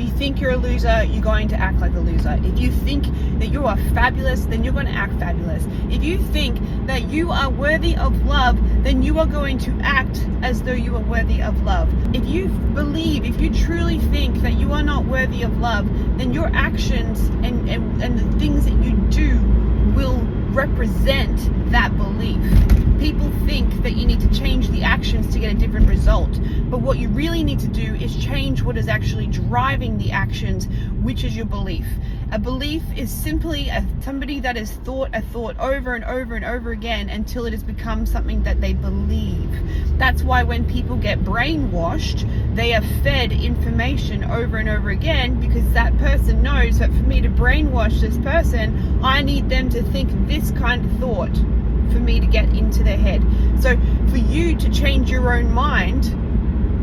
you think you're a loser, you're going to act like a loser. If you think that you are fabulous, then you're going to act fabulous. If you think that you are worthy of love, then you are going to act as though you are worthy of love. If you truly think that you are not worthy of love, then your actions and the things that you do will represent that belief. People think that you need to change the actions to get a different result, but what you really need to do is change what is actually driving the actions, which is your belief. A belief is simply somebody that has thought a thought over and over and over again until it has become something that they believe. That's why when people get brainwashed, they are fed information over and over again, because that person knows that for me to brainwash this person, I need them to think this kind of thought for me to get into their head. So for you to change your own mind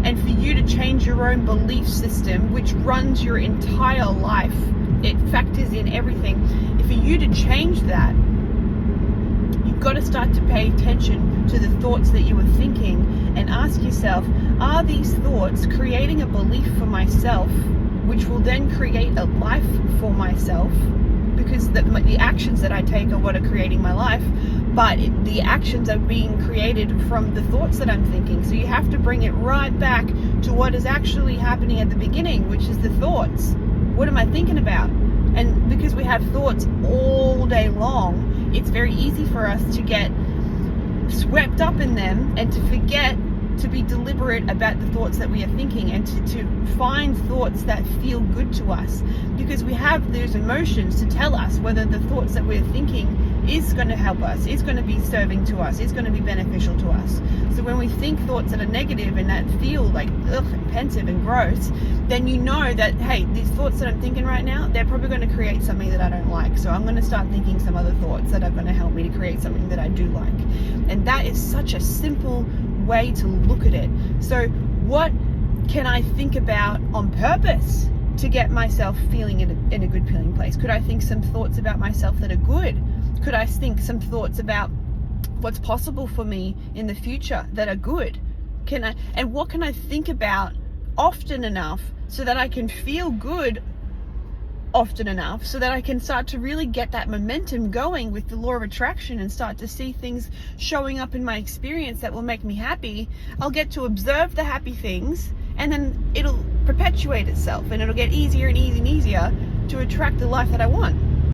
and for you to change your own belief system, which runs your entire life, it factors in everything. For you to change that, you've got to start to pay attention to the thoughts that you are thinking and ask yourself, are these thoughts creating a belief for myself, which will then create a life for myself? Because the actions that I take are what are creating my life, but the actions are being created from the thoughts that I'm thinking. So you have to bring it right back to what is actually happening at the beginning, which is the thoughts. What am I thinking about? And because we have thoughts all day long, it's very easy for us to get swept up in them and to forget to be deliberate about the thoughts that we are thinking, and to find thoughts that feel good to us, because we have those emotions to tell us whether the thoughts that we're thinking is going to help us, is going to be serving to us, is going to be beneficial to us. So when we think thoughts that are negative and that feel like pensive and gross, then you know that, hey, these thoughts that I'm thinking right now, they're probably going to create something that I don't like. So I'm going to start thinking some other thoughts that are going to help me to create something that I do like. And that is such a simple way to look at it. So what can I think about on purpose to get myself feeling in a good feeling place? Could I think some thoughts about myself that are good? Could I think some thoughts about what's possible for me in the future that are good? And what can I think about often enough so that I can feel good often enough, so that I can start to really get that momentum going with the law of attraction and start to see things showing up in my experience that will make me happy. I'll get to observe the happy things, and then it'll perpetuate itself, and it'll get easier and easier and easier to attract the life that I want.